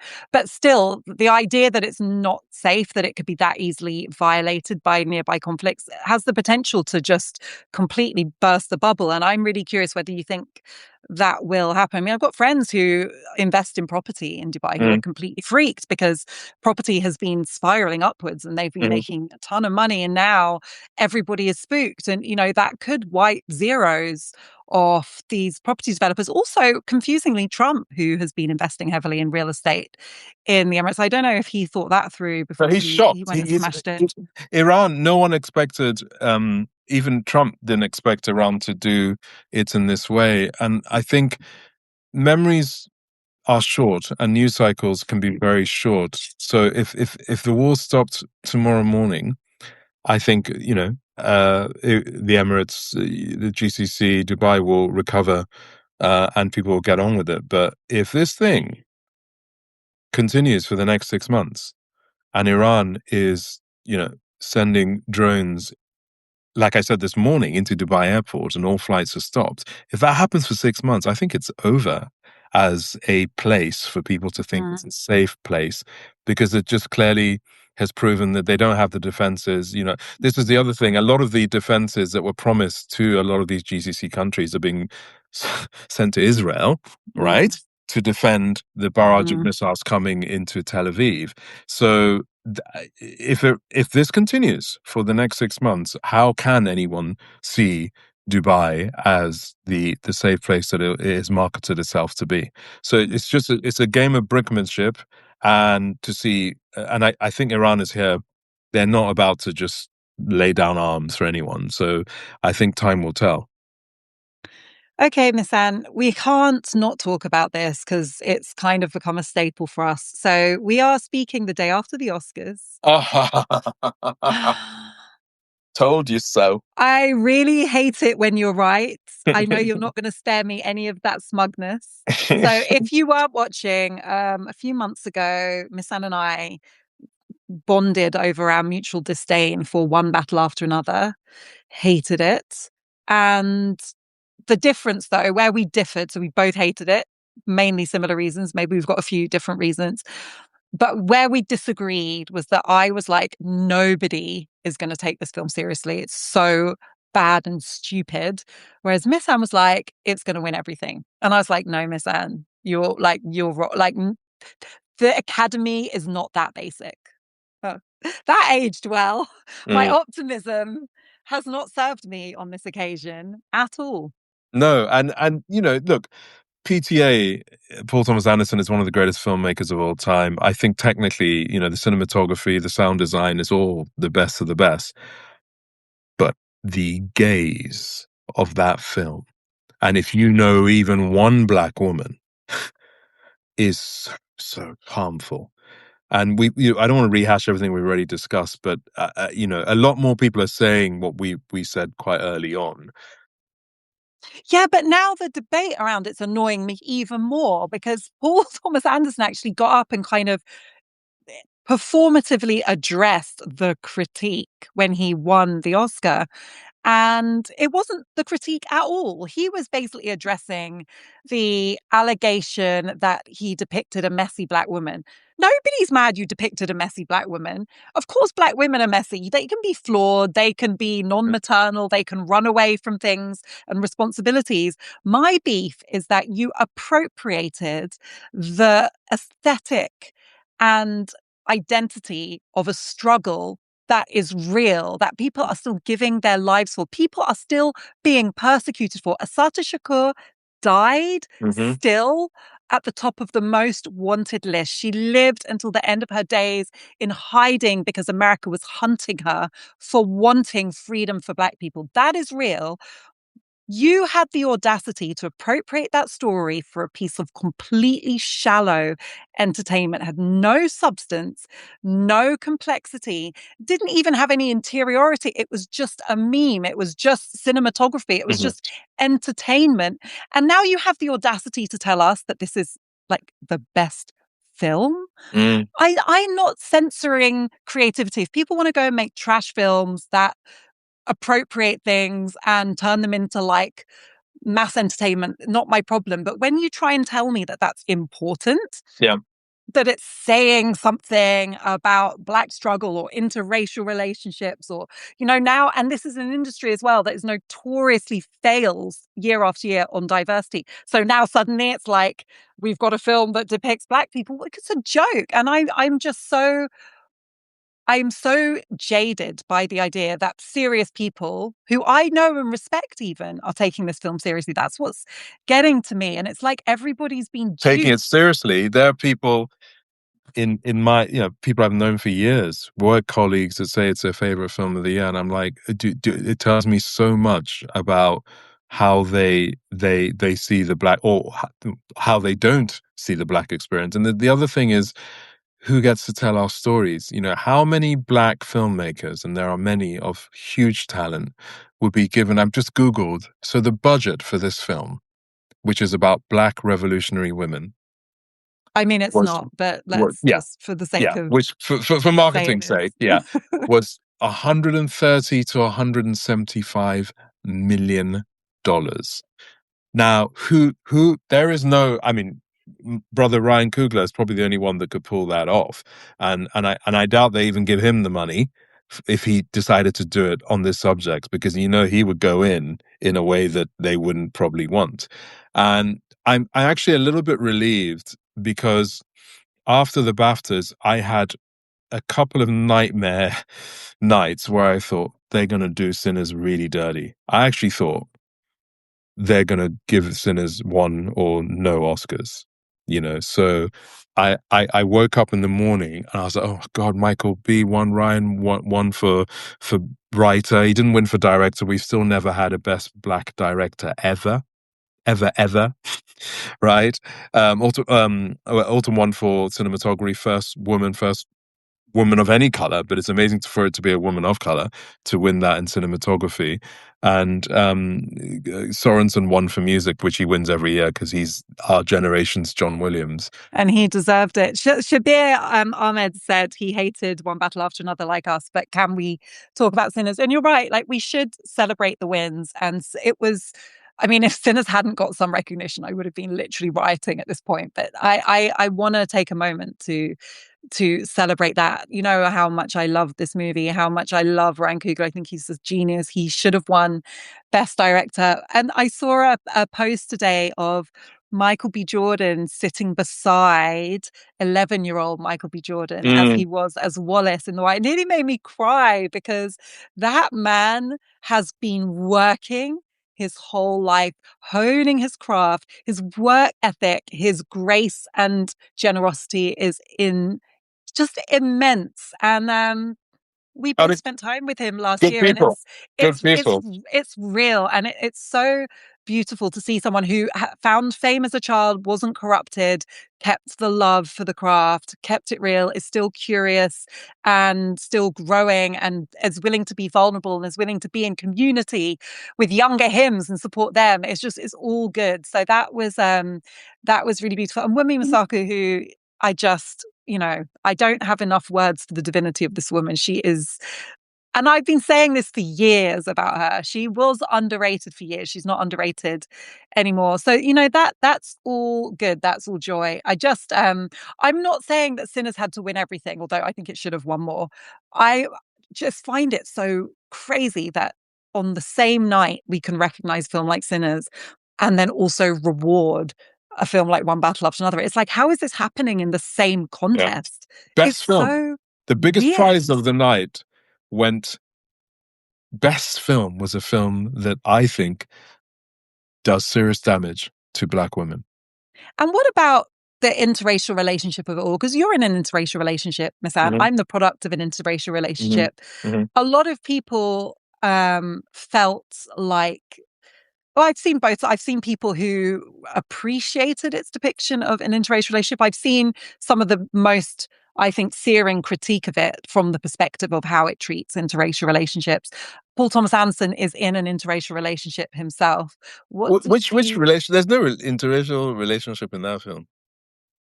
still, the idea that it's not safe, that it could be that easily violated by nearby conflicts, has the potential to just completely burst the bubble. And I'm really curious whether you think that will happen. I mean, I've got friends who invest in property in Dubai who are mm, completely freaked because property has been spiraling upwards and they've been mm. making a ton of money. And now everybody is spooked. And, that could wipe zeros off these property developers. Also, confusingly, Trump, who has been investing heavily in real estate in the Emirates. I don't know if he thought that through So before he's he shocked. went and smashed it. Iran. No one expected. Even Trump didn't expect Iran to do it in this way. And I think memories. are short, and news cycles can be very short. So if the war stopped tomorrow morning, I think the Emirates, the GCC, Dubai will recover, and people will get on with it. But if this thing continues for the next 6 months, and Iran is sending drones, like I said this morning, into Dubai airport, and all flights are stopped. If that happens for 6 months, I think it's over as a place for people to think it's a safe place, because it just clearly has proven that they don't have the defenses. This is the other thing. A lot of the defenses that were promised to a lot of these GCC countries are being sent to Israel, right? To defend the barrage of missiles coming into Tel Aviv. So if this continues for the next 6 months, how can anyone see Dubai as the safe place that it is marketed itself to be? So it's a game of brinkmanship, and to see, and I think Iran is here. They're not about to just lay down arms for anyone. So I think time will tell. Okay, Misan, we can't not talk about this because it's kind of become a staple for us. So we are speaking the day after the Oscars. Told you so. I really hate it when you're right. I know you're not going to spare me any of that smugness. So if you weren't watching, a few months ago, Misan and I bonded over our mutual disdain for One Battle After Another, hated it. And the difference, though, where we differed, so we both hated it, mainly similar reasons. Maybe we've got a few different reasons. But where we disagreed was that I was like, nobody is going to take this film seriously. It's so bad and stupid. Whereas Miss Anne was like, it's going to win everything. And I was like, no, Miss Anne, you're like, the Academy is not that basic. Oh, that aged well. My optimism has not served me on this occasion at all. No, and look, PTA, Paul Thomas Anderson, is one of the greatest filmmakers of all time. I think technically, the cinematography, the sound design is all the best of the best. But the gaze of that film, and if you know even one black woman, is so harmful. And I don't want to rehash everything we've already discussed, but a lot more people are saying what we said quite early on. Yeah, but now the debate around it's annoying me even more because Paul Thomas Anderson actually got up and kind of performatively addressed the critique when he won the Oscar. And it wasn't the critique at all. He was basically addressing the allegation that he depicted a messy black woman. Nobody's mad you depicted a messy black woman. Of course, black women are messy. They can be flawed. They can be non-maternal. They can run away from things and responsibilities. My beef is that you appropriated the aesthetic and identity of a struggle that is real, that people are still giving their lives for. People are still being persecuted for. Assata Shakur died still at the top of the most wanted list. She lived until the end of her days in hiding because America was hunting her for wanting freedom for Black people. That is real. You had the audacity to appropriate that story for a piece of completely shallow entertainment, had no substance, no complexity, didn't even have any interiority. It was just a meme. It was just cinematography. It was just entertainment. And now you have the audacity to tell us that this is like the best film. I'm not censoring creativity. If people want to go and make trash films that appropriate things and turn them into like mass entertainment, not my problem. But when you try and tell me that that's important, that it's saying something about Black struggle or interracial relationships or, now, and this is an industry as well that is notoriously fails year after year on diversity. So now suddenly it's like, we've got a film that depicts Black people. It's a joke. And I'm so jaded by the idea that serious people who I know and respect even are taking this film seriously. That's what's getting to me. And it's like everybody's been taking it duped. seriously. There are people in my, people I've known for years, work colleagues, that say it's their favorite film of the year. And I'm like, it tells me so much about how they see the Black, or how they don't see the Black experience. And the other thing is, who gets to tell our stories? You know, how many Black filmmakers, and there are many of huge talent, would be given? I've just Googled. So the budget for this film, which is about Black revolutionary women, I mean, it's was, not, but was let's yeah, just, for the sake of which for say it marketing's is. sake, was 130 to 175 million dollars. Now, who there is no, I mean, brother Ryan Coogler is probably the only one that could pull that off, and I doubt they even give him the money if he decided to do it on this subject, because you know he would go in a way that they wouldn't probably want. And I'm actually a little bit relieved, because after the BAFTAs, I had a couple of nightmare nights where I thought they're going to do Sinners really dirty. I actually thought they're going to give Sinners one or no Oscars, you know. So I woke up in the morning and I was like, oh God, Michael B. won, Ryan won for writer. He didn't win for director. We've still never had a best Black director ever. Ever, right? Autumn won for cinematography, first woman of any color, but it's amazing for it to be a woman of color to win that in cinematography. And Sorensen won for music, which he wins every year because he's our generation's John Williams. And he deserved it. Shabir Ahmed said he hated One Battle After Another like us, but can we talk about Sinners? And you're right, like we should celebrate the wins. And it was, I mean, if Sinners hadn't got some recognition, I would have been literally rioting at this point. But I want to take a moment to celebrate that. You know how much I love this movie, how much I love Ryan Coogler. I think he's a genius. He should have won Best Director. And I saw a post today of Michael B. Jordan sitting beside 11-year-old Michael B. Jordan as he was as Wallace in The White. It nearly made me cry, because that man has been working his whole life, honing his craft. His work ethic, his grace and generosity is just immense. And we both spent time with him last year, and it's real, and it's so beautiful to see someone who found fame as a child, wasn't corrupted, kept the love for the craft, kept it real, is still curious and still growing, and is willing to be vulnerable and is willing to be in community with younger hymns and support them. It's all good. So that was really beautiful. And Wunmi Mosaku, who I just, I don't have enough words for the divinity of this woman. She is, and I've been saying this for years about her. She was underrated for years. She's not underrated anymore. So, that's all good. That's all joy. I'm not saying that Sinners had to win everything, although I think it should have won more. I just find it so crazy that on the same night we can recognize film like Sinners and then also reward a film like One Battle After Another. It's like, how is this happening in the same contest? Best It's film. so The biggest weird. prize of the night went. Best film was a film that I think does serious damage to Black women. And what about the interracial relationship of it all? Because you're in an interracial relationship, Misan. Mm-hmm. I'm the product of an interracial relationship. Mm-hmm. A lot of people felt like, well, I've seen both. I've seen people who appreciated its depiction of an interracial relationship. I've seen some of the most, I think, searing critique of it from the perspective of how it treats interracial relationships. Paul Thomas Anderson is in an interracial relationship himself. Which relation? There's no interracial relationship in that film.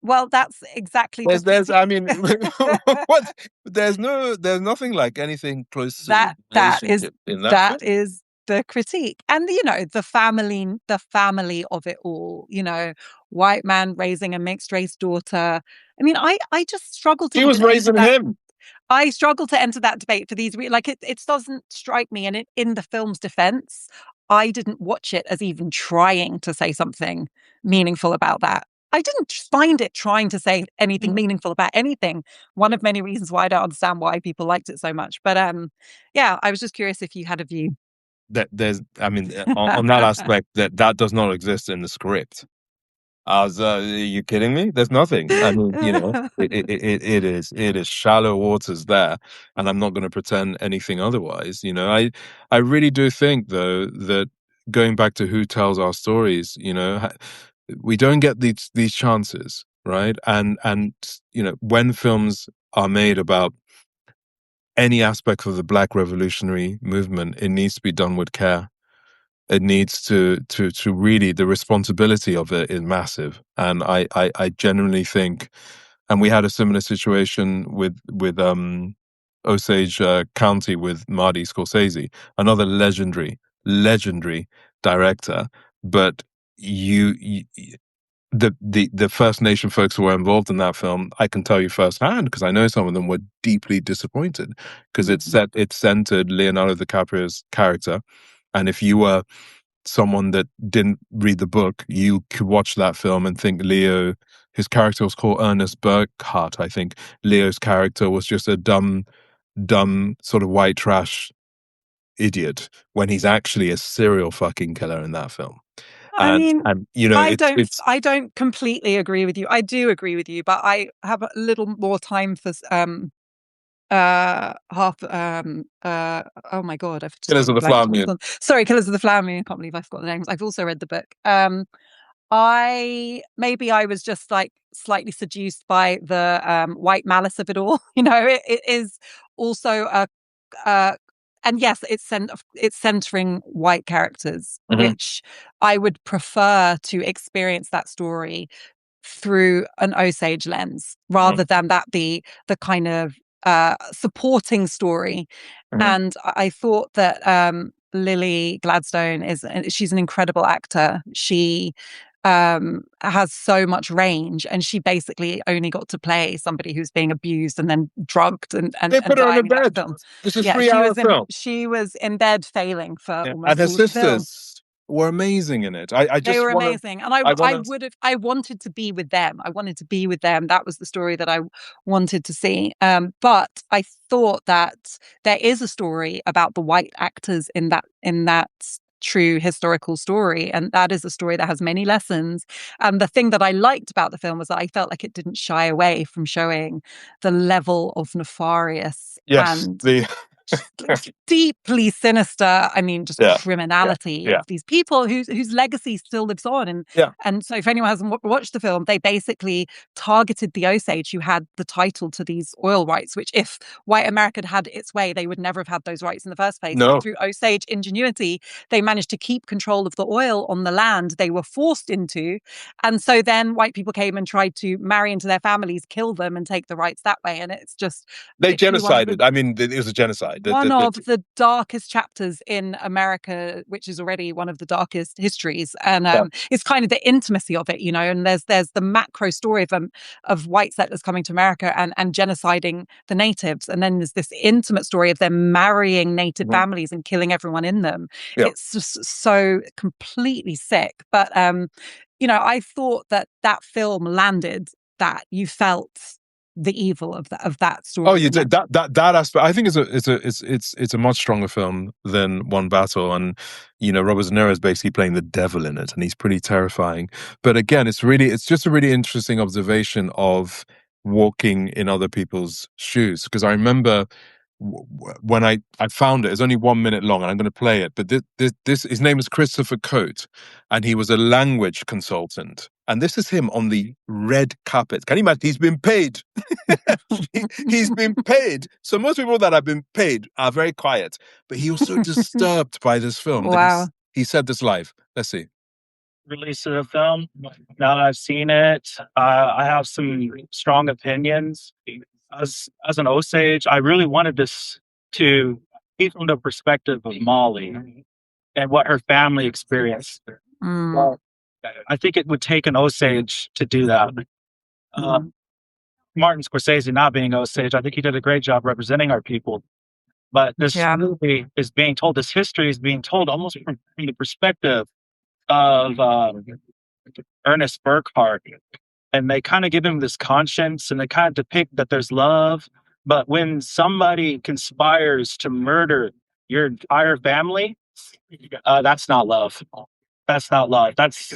Well, that's exactly there's I mean, what? There's nothing like anything close to that relationship in that film. is the critique. And the family of it all, white man raising a mixed race daughter. I mean, I just struggle to She was raising him. I struggle to enter that debate for these, like it doesn't strike me. And in the film's defense, I didn't watch it as even trying to say something meaningful about that. I didn't find it trying to say anything meaningful about anything. One of many reasons why I don't understand why people liked it so much. But yeah, I was just curious if you had a view. There's, I mean, on that aspect, that does not exist in the script. Are you kidding me? There's nothing. I mean, it is shallow waters there, and I'm not going to pretend anything otherwise. I really do think though that going back to who tells our stories, we don't get these chances, right? And when films are made about any aspect of the Black revolutionary movement, it needs to be done with care. It needs to really, the responsibility of it is massive. And I genuinely think, and we had a similar situation with Osage County with Marty Scorsese, another legendary director. But you the First Nation folks who were involved in that film, I can tell you firsthand, because I know some of them were deeply disappointed, because it centered Leonardo DiCaprio's character, and if you were someone that didn't read the book, you could watch that film and think Leo, his character was called Ernest Burkhart, I think. Leo's character was just a dumb sort of white trash idiot, when he's actually a serial fucking killer in that film. I mean, And I don't completely agree with you. I do agree with you, but I have a little more time for oh my god, I've just Killers gone of the blank. Flower Moon. Sorry, Killers of the Flower Moon. I can't believe I forgot the names. I've also read the book. I was just like slightly seduced by the white malice of it all. It is also and yes, it's centering white characters, which I would prefer to experience that story through an Osage lens, rather than that be the kind of supporting story. And I thought that Lily Gladstone she's an incredible actor. She has so much range, and she basically only got to play somebody who's being abused and then drugged They and put her on a dying in that bed. film. It's a Yeah, 3 hour film. she was in bed failing for Yeah. And almost her all of the film. sisters were amazing in it. I They just were want amazing. And I wanted to be with them. I wanted to be with them. That was the story that I wanted to see. But I thought that there is a story about the white actors in that true historical story. And that is a story that has many lessons. And the thing that I liked about the film was that I felt like it didn't shy away from showing the level of nefarious and deeply sinister, just criminality of these people whose legacy still lives on. And so if anyone hasn't watched the film, they basically targeted the Osage, who had the title to these oil rights, which if white America had its way, they would never have had those rights in the first place. No. But through Osage ingenuity, they managed to keep control of the oil on the land they were forced into. And so then white people came and tried to marry into their families, kill them, and take the rights that way. And it's just... They genocided. It was a genocide. One of the darkest chapters in America, which is already one of the darkest histories. And it's kind of the intimacy of it, and there's the macro story of white settlers coming to America and genociding the natives. And then there's this intimate story of them marrying native families and killing everyone in them. Yeah. It's just so completely sick. But, I thought that film landed that. You felt the evil of that story. Oh, you did that aspect. I think it's a much stronger film than One Battle, and Robert De Niro is basically playing the devil in it, and he's pretty terrifying. But again, it's just a really interesting observation of walking in other people's shoes, because I remember when I found it, it's only 1 minute long, and I'm going to play it. But this his name is Christopher Coate, and he was a language consultant. And this is him on the red carpet. Can you imagine? He's been paid. He's been paid. So most people that have been paid are very quiet. But he was so disturbed by this film. Wow. He said this live. Let's see. Release of the film. Now that I've seen it, I have some strong opinions. As an Osage, I really wanted this to be from the perspective of Molly and what her family experienced. Well, I think it would take an Osage to do that. Martin Scorsese not being Osage, I think he did a great job representing our people. But this movie is being told, this history is being told almost from the perspective of Ernest Burkhart. And they kind of give him this conscience, and they kind of depict that there's love. But when somebody conspires to murder your entire family, that's not love. That's not love. That's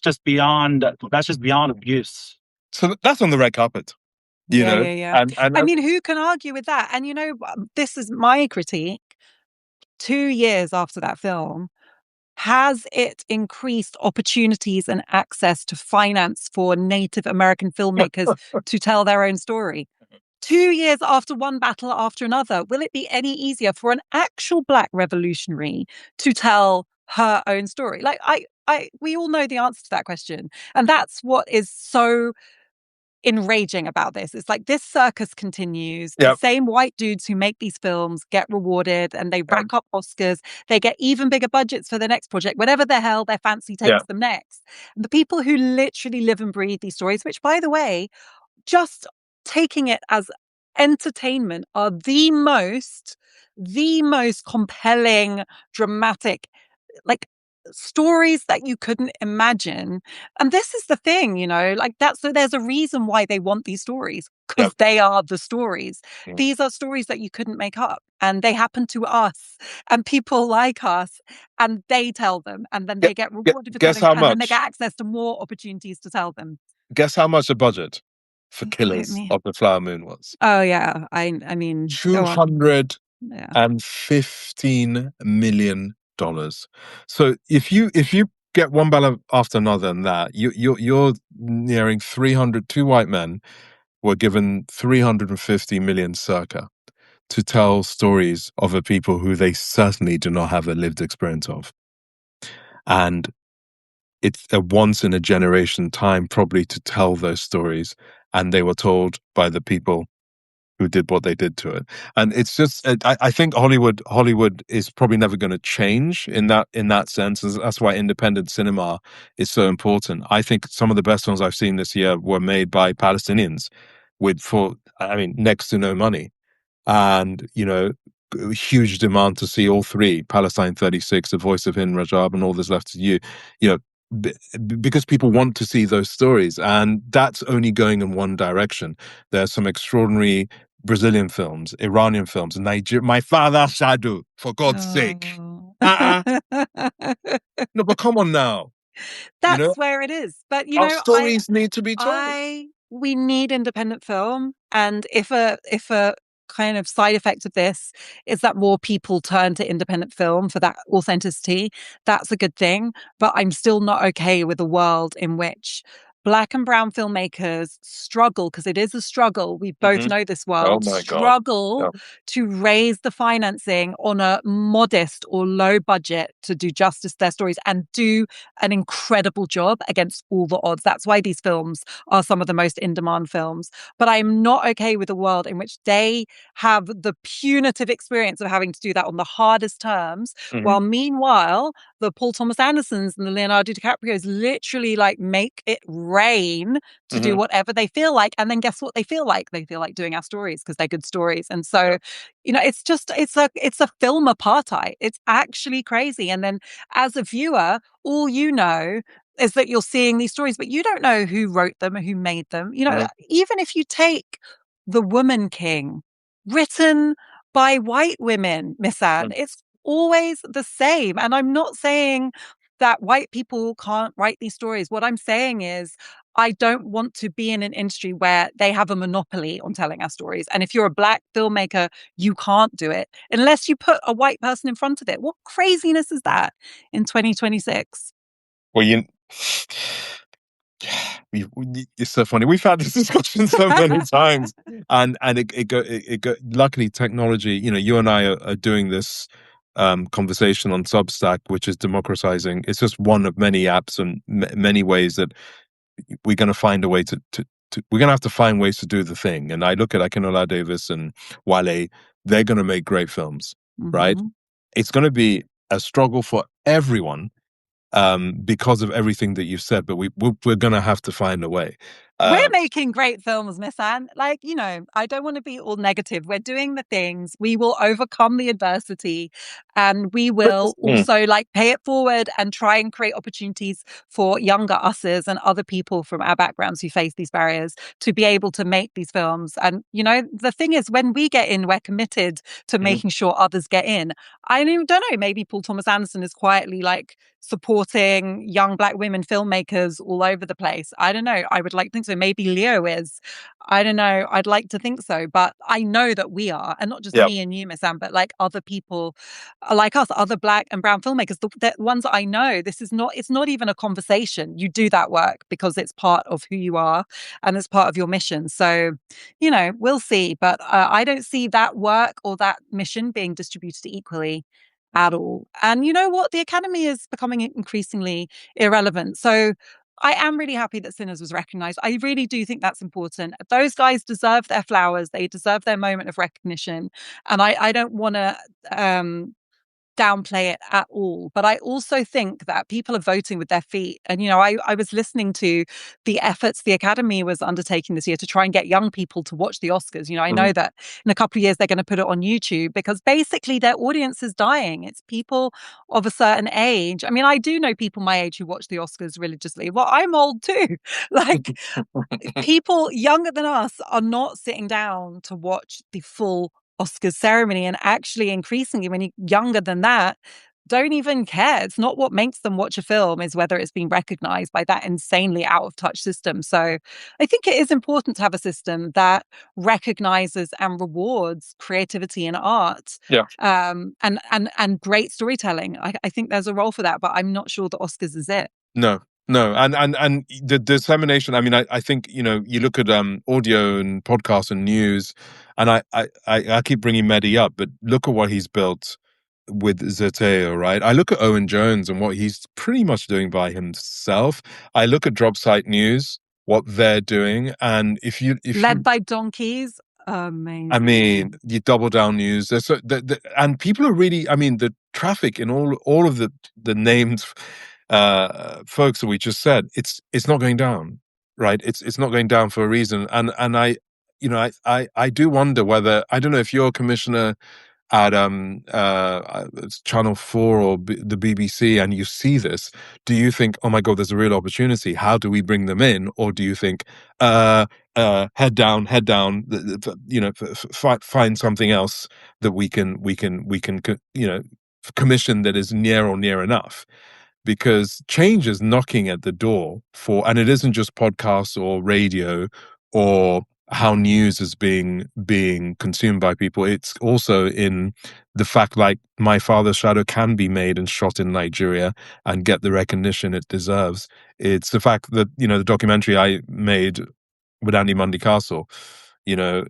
just beyond abuse. So that's on the red carpet. Yeah. And I mean, who can argue with that? And this is my critique. 2 years after that film, has it increased opportunities and access to finance for Native American filmmakers to tell their own story? 2 years after one battle after another, will it be any easier for an actual Black revolutionary to tell her own story? Like, we all know the answer to that question. And that's what is so enraging about this. It's like this circus continues. The same white dudes who make these films get rewarded and they rack up Oscars. They get even bigger budgets for the next project, whatever the hell their fancy takes them next. And the people who literally live and breathe these stories, which, by the way, just taking it as entertainment, are the most compelling, dramatic, like, stories that you couldn't imagine. And this is the thing, like, so there's a reason why they want these stories, because they are the stories. These are stories that you couldn't make up, and they happen to us and people like us, and they tell them, and then they get rewarded for telling them, and then they get access to more opportunities to tell them. Guess how much the budget for Killers of the Flower Moon was? Oh yeah, I mean, $215 million. So if you get one battle after another than that, you're nearing 300. Two white men were given 350 million circa to tell stories of a people who they certainly do not have a lived experience of. And it's a once in a generation time probably to tell those stories. And they were told by the people who did what they did to it. And it's just, I think Hollywood is probably never going to change in that sense. And that's why independent cinema is so important. I think some of the best films I've seen this year were made by Palestinians for next to no money. And, huge demand to see all three, Palestine 36, The Voice of Hind Rajab, and All That's Left Is You, because people want to see those stories. And that's only going in one direction. There's some extraordinary Brazilian films, Iranian films, Nigeria. My Father Shadu, for God's sake. No, but come on now. That's where it is. But our stories need to be told. We need independent film, and if a kind of side effect of this is that more people turn to independent film for that authenticity, that's a good thing. But I'm still not okay with a world in which Black and brown filmmakers struggle, because it is a struggle. We both know this world, struggle to raise the financing on a modest or low budget to do justice to their stories and do an incredible job against all the odds. That's why these films are some of the most in-demand films. But I'm not okay with a world in which they have the punitive experience of having to do that on the hardest terms, while meanwhile, the Paul Thomas Andersons and the Leonardo DiCaprios literally like make it rain to do whatever they feel like. And then guess what they feel like? They feel like doing our stories because they're good stories. And so, it's just, it's a film apartheid. It's actually crazy. And then as a viewer, all you know is that you're seeing these stories, but you don't know who wrote them or who made them. Even if you take The Woman King, written by white women, Misan, it's always the same. And I'm not saying that white people can't write these stories. What I'm saying is I don't want to be in an industry where they have a monopoly on telling our stories. And if you're a Black filmmaker, you can't do it unless you put a white person in front of it. What craziness is that in 2026? Well, it's so funny. We've had this discussion so many times, and it go. Luckily, technology. You and I are doing this conversation on Substack, which is democratizing. It's just one of many apps and many ways that we're going to find a way to we're going to have to find ways to do the thing. And I look at Akinola Davis and Wale; they're going to make great films, right? It's going to be a struggle for everyone. Because of everything that you've said, but we're going to have to find a way. We're making great films, Miss Anne. Like, I don't want to be all negative. We're doing the things. We will overcome the adversity, and we will also pay it forward and try and create opportunities for younger users and other people from our backgrounds who face these barriers to be able to make these films. And, the thing is, when we get in, we're committed to making sure others get in. I don't know, maybe Paul Thomas Anderson is quietly supporting young Black women filmmakers all over the place. I don't know. I would like to think to. Maybe Leo is. I don't know. I'd like to think so, but I know that we are, and not just me and you, Miss Anne, but like other people like us, other Black and brown filmmakers, the ones that I know. It's not even a conversation. You do that work because it's part of who you are and it's part of your mission. So, we'll see. But I don't see that work or that mission being distributed equally at all. And you know what? The Academy is becoming increasingly irrelevant. So I am really happy that Sinners was recognized. I really do think that's important. Those guys deserve their flowers. They deserve their moment of recognition. And I don't want to downplay it at all. But I also think that people are voting with their feet. And, I was listening to the efforts the Academy was undertaking this year to try and get young people to watch the Oscars. I know that in a couple of years, they're going to put it on YouTube because basically their audience is dying. It's people of a certain age. I mean, I do know people my age who watch the Oscars religiously. Well, I'm old too. Like people younger than us are not sitting down to watch the full Oscars ceremony, and actually increasingly when you're younger than that don't even care. It's not what makes them watch a film is whether it's being recognized by that insanely out of touch system. So I think it is important to have a system that recognizes and rewards creativity and art, and great storytelling. I think there's a role for that, but I'm not sure the Oscars is it. No, and the dissemination. I mean, I think you look at audio and podcasts and news, and I keep bringing Mehdi up, but look at what he's built with Zeteo, right? I look at Owen Jones and what he's pretty much doing by himself. I look at Drop Site News, what they're doing, and if led by donkeys. Amazing. I mean, you Double Down News. There's and people are really. I mean, the traffic in all of the named folks that we just said, it's not going down, right? It's not going down for a reason. And I do wonder whether, I don't know if you're a commissioner at Channel 4 or the BBC and you see this, do you think, oh my God, there's a real opportunity, how do we bring them in? Or do you think head down, find something else that we can commission that is near enough? Because change is knocking at the door and it isn't just podcasts or radio or how news is being consumed by people. It's also in the fact like My Father's Shadow can be made and shot in Nigeria and get the recognition it deserves. It's the fact that, the documentary I made with Andy Mundy Castle, it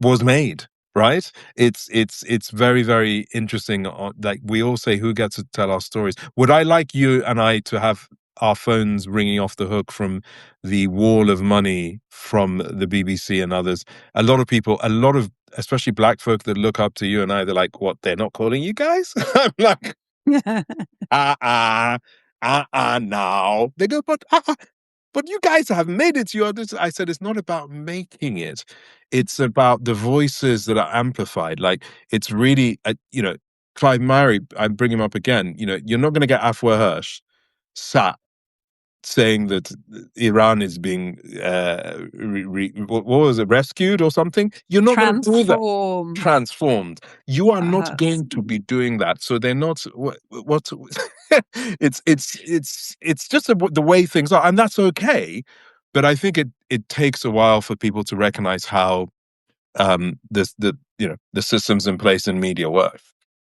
was made. Right? It's very, very interesting. Like we all say, who gets to tell our stories? Would I like you and I to have our phones ringing off the hook from the wall of money from the BBC and others? A lot of especially Black folk that look up to you and I, they're like, what? They're not calling you guys? I'm like, now. They go, but you guys have made it. I said, it's not about making it. It's about the voices that are amplified. Like, it's really, Clive Murray, I bring him up again. You're not going to get Afua Hirsch sat saying that Iran is being, what was it, rescued or something? You're not going to do that. Transformed. You are not going to be doing that. So they're not, it's just the way things are. And that's okay. But I think it takes a while for people to recognize how the systems in place in media work.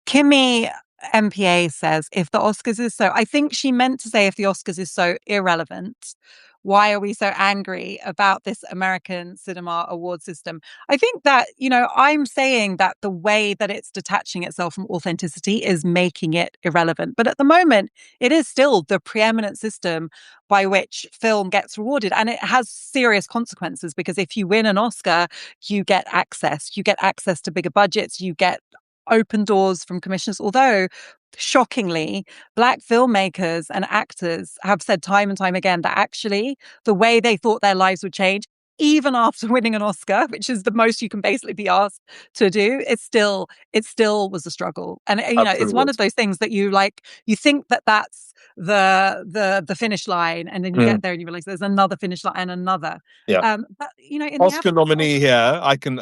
Kimmy MPA says, if the Oscars is so, I think she meant to say, if the Oscars is so irrelevant, why are we so angry about this American cinema award system? I think that, I'm saying that the way that it's detaching itself from authenticity is making it irrelevant. But at the moment, it is still the preeminent system by which film gets rewarded. And it has serious consequences because if you win an Oscar, you get access to bigger budgets, you get open doors from commissioners, although shockingly, Black filmmakers and actors have said time and time again that actually the way they thought their lives would change, even after winning an Oscar, which is the most you can basically be asked to do, it still was a struggle. And it's one of those things that you think that that's the finish line, and then you get there and you realize there's another finish line and another. Yeah. But in Oscar nominee here, I can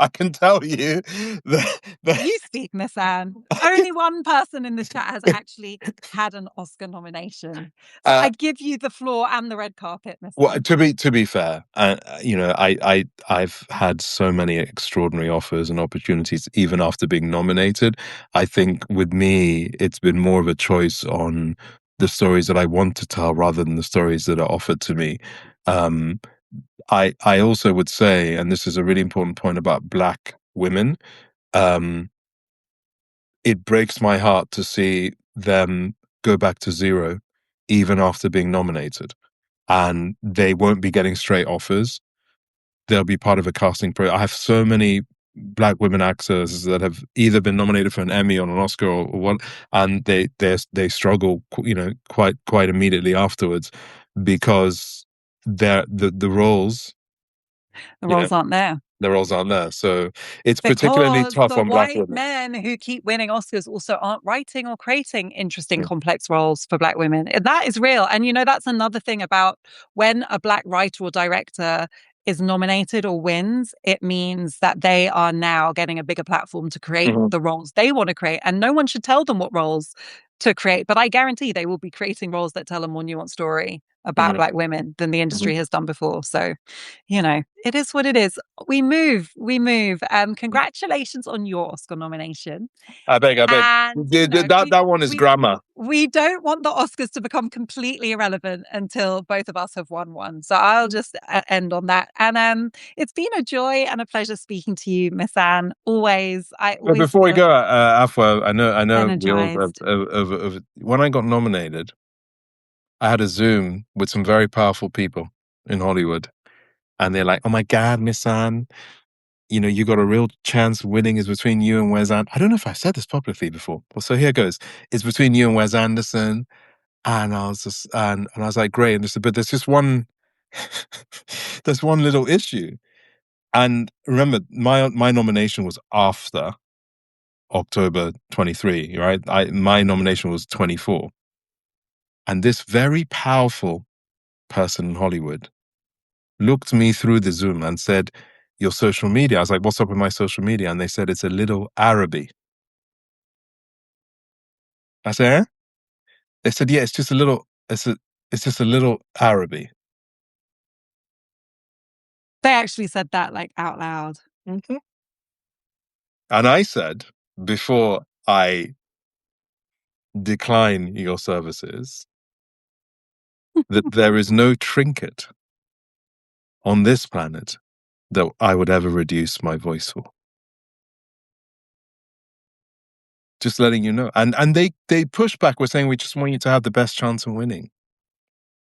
I can tell you that you speak, Misan. Only one person in this chat has actually had an Oscar nomination. So I give you the floor and the red carpet, Misan. Well, to be fair, I've had so many extraordinary offers and opportunities even after being nominated. I think with me, it's been more of a choice on the stories that I want to tell rather than the stories that are offered to me. I also would say, and this is a really important point about Black women, it breaks my heart to see them go back to zero even after being nominated. And they won't be getting straight offers. They'll be part of a casting process. I have so many Black women actors that have either been nominated for an Emmy or an Oscar or what, and they struggle, quite immediately afterwards because the roles aren't there. The roles aren't there. So it's particularly tough on Black women. White men who keep winning Oscars also aren't writing or creating interesting, complex roles for Black women. That is real. And, that's another thing about when a Black writer or director is nominated or wins, it means that they are now getting a bigger platform to create the roles they want to create. And no one should tell them what roles to create. But I guarantee they will be creating roles that tell a more nuanced story about Black women than the industry has done before. So, it is what it is. We move. Congratulations on your Oscar nomination. I beg. And, that one is grammar. We don't want the Oscars to become completely irrelevant until both of us have won one. So I'll just end on that. And it's been a joy and a pleasure speaking to you, Misan. Always. But before we go, Afua, I know. When I got nominated, I had a Zoom with some very powerful people in Hollywood, and they're like, "Oh my God, Misan, you got a real chance winning is between you and Wes Anderson." I don't know if I said this publicly before. Well, so here goes. It's between you and Wes Anderson. And I was just, and I was like, great. And they said, but there's just one, there's one little issue. And remember, my nomination was after October 23, right? My nomination was 24. And this very powerful person in Hollywood looked me through the Zoom and said, your social media. I was like, what's up with my social media? And they said, it's a little Araby. I said, eh? They said, yeah, it's just a little Araby. They actually said that out loud. Mm-hmm. And I said, before I decline your services, that there is no trinket on this planet that I would ever reduce my voice for. Just letting you know. And they pushed back, were saying, we just want you to have the best chance of winning.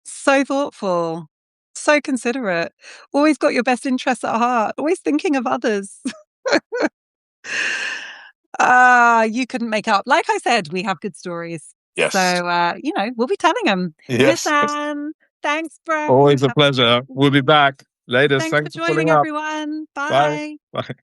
So thoughtful. So considerate. Always got your best interests at heart. Always thinking of others. You couldn't make up. Like I said, we have good stories. Yes. So, we'll be telling them. Yes. Misan, thanks, bro. Always a pleasure. We'll be back later. Thanks for joining, everyone. Bye. Bye.